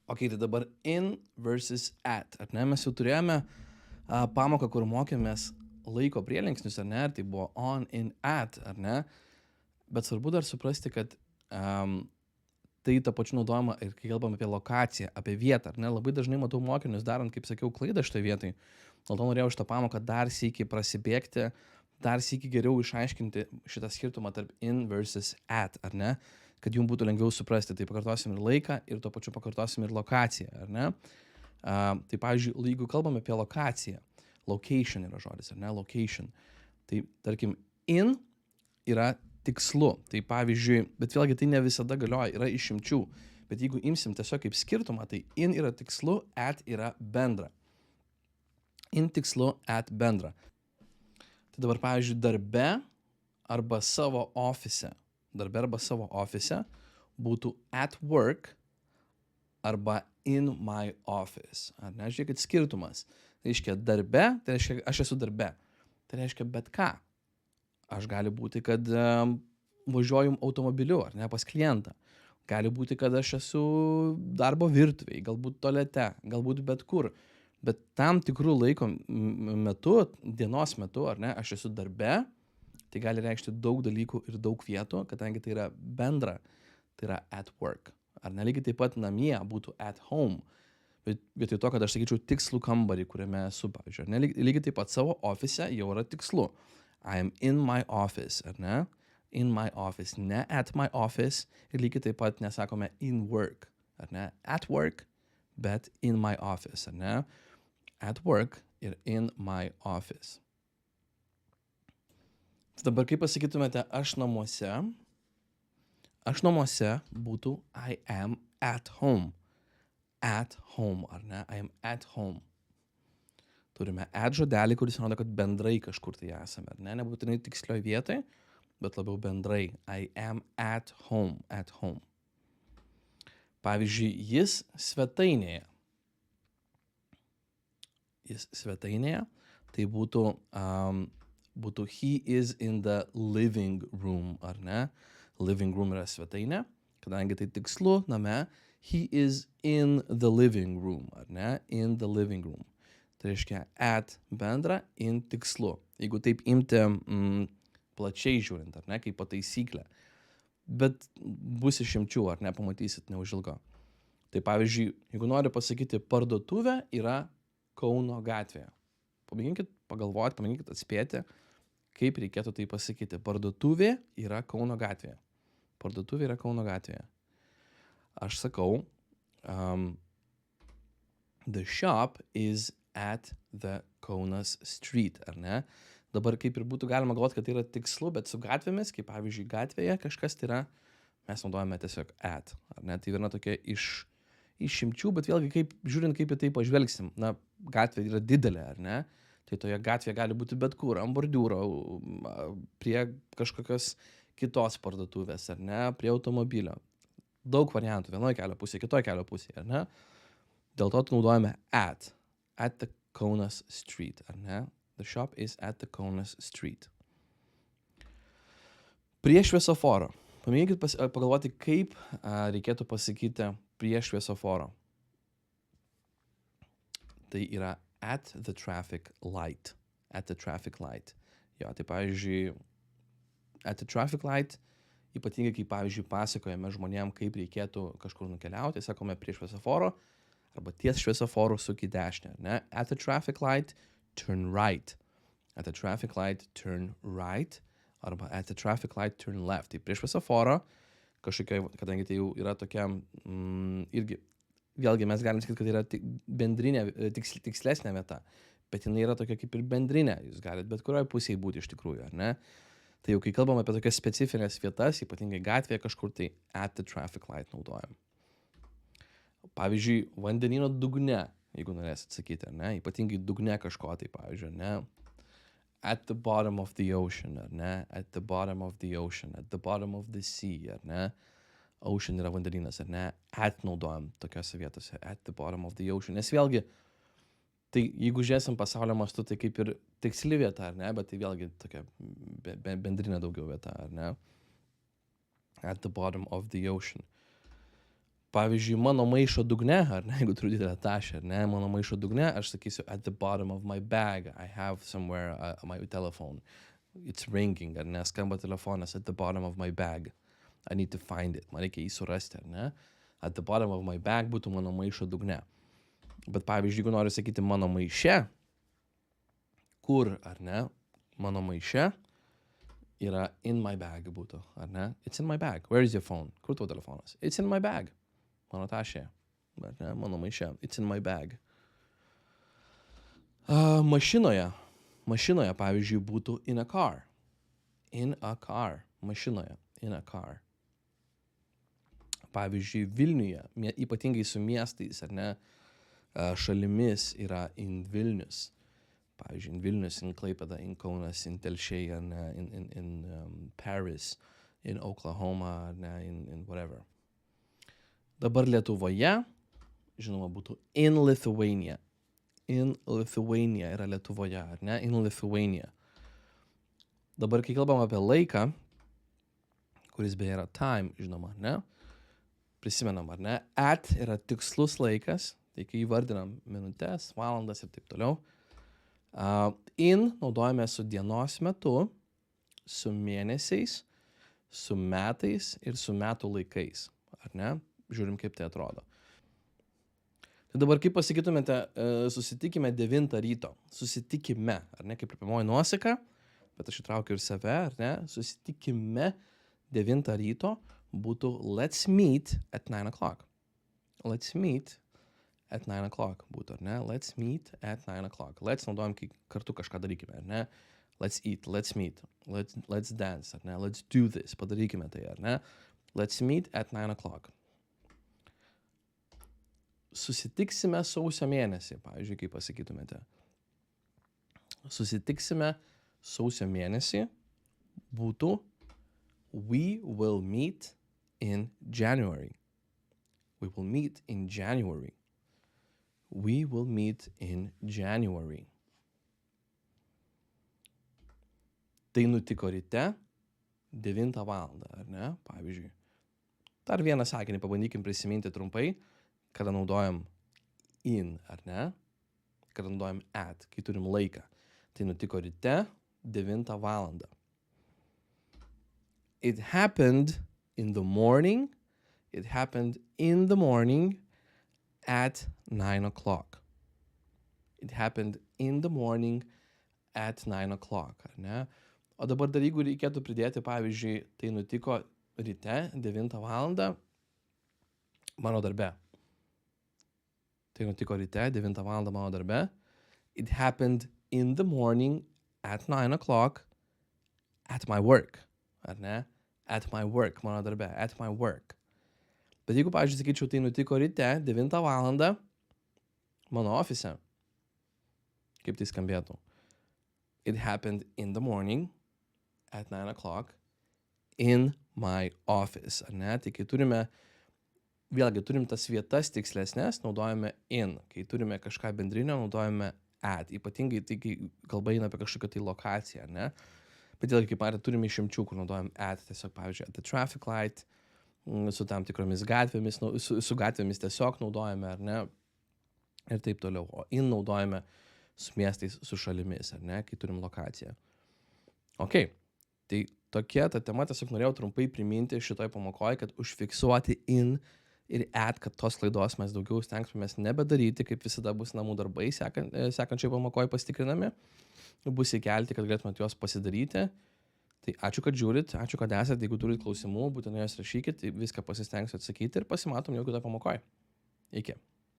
Ok, tai dabar in versus at, ar ne? Mes jau turėjome pamoką, kur mokėmės laiko prielinksnius, ar ne? Tai buvo on, in, at, ar ne? Bet svarbu dar suprasti, kad tai ta pačiu naudojama ir kai kalbam apie lokaciją, apie vietą, ar ne? Labai dažnai matau mokinius darant, kaip sakiau, klaidą šitoje vietoje. Dėl to norėjau šitą pamoką dar sykį prasibėgti, dar sykį geriau išaiškinti šitą skirtumą tarp in versus at, ar ne? Kad jums būtų lengviau suprasti. Tai pakartosim ir laiką, ir tuo pačiu pakartosim ir lokaciją, ar ne? Tai pavyzdžiui, jeigu kalbame apie lokaciją, location yra žodis, ar ne? Location. Tai tarkim, in yra tikslu. Tai pavyzdžiui, bet vėlgi tai ne visada galioja, yra išimčių. Bet jeigu imsim tiesiog kaip skirtumą, tai in yra tikslu, at yra bendra. In tikslu, at bendra. Tai dabar, pavyzdžiui, darbe arba savo ofise būtų at work arba in my office. Ar ne? Žiūrėkit skirtumas. Tai reiškia darbe, tai reiškia aš esu darbe. Tai reiškia bet ką. Aš gali būti, kad važiuoju automobiliu, ar ne, pas klientą. Gali būti, kad aš esu darbo virtuvėje, galbūt tualete, galbūt bet kur. Bet tam tikrų laiko metu, dienos metu, ar ne, aš esu darbe, tai gali reikšti daug dalykų ir daug vietų, kadangi tai yra bendra, tai yra at work. Ar ne, lygiai taip pat namie būtų at home, bet vietoj to, kad aš sakyčiau tikslų kambarį, kuriame esu, pavyzdžiui, ar ne, lygiai taip pat savo ofise jau yra tikslu. I am in my office, ar ne? In my office, ne at my office, ir lygiai taip pat nesakome in work, ar ne? At work, bet in my office, ar ne? At work ir in my office. Tai dabar kaip pasakytumėte aš namuose? Aš namuose būtų I am at home. At home, ar ne? I am at home. Turime at žodelį, kuris rodo, kad bendrai kažkur tai esame, ar ne? Nebūtinai tikslioj vietoj, bet labiau bendrai. I am at home, at home. Pavyzdžiui, jis svetainėje. Jis svetainėje, tai būtų he is in the living room, ar ne? Living room yra svetainė, kadangi tai tikslu name, he is in the living room, ar ne? In the living room. Tai reiškia at bendra, in tikslu. Jeigu taip imti plačiai žiūrint, ar ne, kaip pataisyklė. Bet bus išimčių, ar ne, pamatysit neužilgo. Tai pavyzdžiui, jeigu noriu pasakyti parduotuvė yra Kauno gatvėje. Pamėginkit pagalvoti, pamėginkit atspėti, kaip reikėtų tai pasakyti. Parduotuvė yra Kauno gatvėje. Parduotuvė yra Kauno gatvėje. Aš sakau, the shop is at the Kaunas street, ar ne? Dabar kaip ir būtų galima galvoti, kad tai yra tikslu, bet su gatvėmis, kaip pavyzdžiui gatvėje, kažkas tai yra, mes naudojame tiesiog at, ar ne? Tai viena tokia išimčių, bet vėlgi žiūrint, kaip į tai pažvelgsim. Na, gatvė yra didelė, ar ne? Tai toje gatvėje gali būti bet kur, ant bordiūro, prie kažkokios kitos parduotuvės, ar ne? Prie automobilio. Daug variantų, vienoje kelio pusėje, kitoje kelio pusėje, ar ne? Dėl to naudojame at the Kaunas street, ar ne? The shop is at the Kaunas street. Prie šviesoforo. Pamėginkit pagalvoti, kaip reikėtų pasakyti prie šviesoforo. Tai yra at the traffic light. At the traffic light. Jo, tai pavyzdžiui, at the traffic light, ypatingai kaip pavyzdžiui pasakojame žmonėm, kaip reikėtų kažkur nukeliauti, sakome prie šviesoforo, arba ties šviesoforu suk į dešinę, ne? At the traffic light, turn right. At the traffic light, turn right. Arba at the traffic light, turn left. Tai prie šviesoforo, kažkokia, kadangi tai jau yra tokia, irgi, vėlgi mes galim sakyti, kad tai yra bendrinė, tikslesnė vieta, bet jinai yra tokia kaip ir bendrinė, jūs galite bet kurioje pusėje būti iš tikrųjų, ar ne? Tai jau kai kalbam apie tokias specifinės vietas, ypatingai gatvėje kažkur, tai at the traffic light naudojam. Pavyzdžiui, vandenyno dugne, jeigu norėsit sakyti, ar ne? Ypatingai dugne kažko, tai pavyzdžiui, ar ne? At the bottom of the ocean, ar ne? At the bottom of the ocean, at the bottom of the sea, ar ne? Ocean yra vandenynas, ar ne? At naudojam tokiose vietose, at the bottom of the ocean. Nes vėlgi, tai jeigu žiūrėsim pasaulio mastu, tai kaip ir tiksli vieta, ar ne? Bet tai vėlgi tokia bendrinė daugiau vieta, ar ne? At the bottom of the ocean. Pavyzdžiui, mano maišo dugne, ar ne, jeigu turiu didelę tašę, ar ne, mano maišo dugne, aš sakysiu at the bottom of my bag, I have somewhere my telephone. It's ringing, ar ne, skamba telefonas at the bottom of my bag. I need to find it, man reikia jį surasti, ar ne. At the bottom of my bag būtų mano maišo dugne. Bet pavyzdžiui, jeigu noriu sakyti mano maiše, kur, ar ne, mano maiše yra in my bag būtų, ar ne? It's in my bag. Where is your phone? Kur tavo telefonas? It's in my bag. Mano tašė, ar ne? Mano maiše. It's in my bag. Mašinoje, pavyzdžiui, būtų in a car. In a car. Mašinoje. In a car. Pavyzdžiui, Vilniuje, ypatingai su miestais, ar ne, šalimis yra in Vilnius. Pavyzdžiui, in Vilnius, in Klaipėda, in Kaunas, in Telšiai, ar ne, in Paris, in Oklahoma, ar ne, in whatever. Dabar Lietuvoje, žinoma, būtų in Lithuania. In Lithuania yra Lietuvoje, ar ne, in Lithuania. Dabar, kai kalbam apie laiką, kuris beje yra time, žinoma, ar ne, prisimenam, ar ne, at yra tikslus laikas, tai kai įvardinam minutes, valandas ir taip toliau. In naudojame su dienos metu, su mėnesiais, su metais ir su metų laikais, ar ne? Žiūrim, kaip tai atrodo. Tai dabar, kaip pasakytumėte, susitikime 9 ryto. Susitikime, ar ne? Kaip ir pirmoji nuosaka, bet aš įtraukiu ir save, ar ne? Susitikime 9 ryto būtų let's meet at 9 o'clock. Let's meet at 9 o'clock būtų, ar ne? Let's meet at 9 o'clock. Let's naudojam, kai kartu kažką darykime, ar ne? Let's eat, let's meet, let's dance, ar ne? Let's do this, padarykime tai, ar ne? Let's meet at 9 o'clock. Susitiksime sausio mėnesį, pavyzdžiui, kaip pasakytumėte. Susitiksime sausio mėnesį būtų we will meet in January. We will meet in January. We will meet in January. Tai nutiko ryte 9 valandą, ar ne? Pavyzdžiui. Dar vieną sakinį pabandykim prisiminti trumpai, kada naudojam in, ar ne? Kada naudojam at, kai turim laiką. Tai nutiko ryte 9 valandą. It happened in the morning. It happened in the morning at 9 o'clock. It happened in the morning at 9 o'clock, ar ne? O dabar dar jeigu reikėtų pridėti, pavyzdžiui, tai nutiko ryte 9 valandą mano darbe. Tai nutiko ryte 9 valandą mano darbe. It happened in the morning at 9 o'clock at my work, ar ne? At my work, mano darbe, at my work. Bet jeigu, pavyzdžiui, sakyčiau, tai nutiko ryte 9 valandą mano ofise, kaip tai skambėtų? It happened in the morning at 9 o'clock in my office, ar ne? Tai kai turime, vėlgi turim tas vietas tikslesnės, naudojame in. Kai turime kažką bendrinio, naudojame at. Ypatingai tai, kai kalba eina apie kažkokią tai lokaciją, ar ne? Bet vėlgi, kaip matėte, turime išimčių, kur naudojam at, tiesiog, pavyzdžiui, at the traffic light, su tam tikromis gatvėmis, su gatvėmis tiesiog naudojame, ar ne? Ir taip toliau. O in naudojame su miestais, su šalimis, ar ne? Kai turim lokaciją. Ok. Tai tokia ta tema, tiesiog norėjau trumpai priminti šitoj pamokoje, kad užfiksuoti in ir at, kad tos klaidos mes daugiau stengsimės nebedaryti, kaip visada bus namų darbai sekančiai pamokoje pasitikrinami, bus įkelti, kad galėtumėt juos pasidaryti. Tai ačiū, kad žiūrit, ačiū, kad esate, jeigu turit klausimų, būtinai juos rašykit, viską pasistengsiu atsakyti ir pasimatom jau kitoje pamokoje. Iki.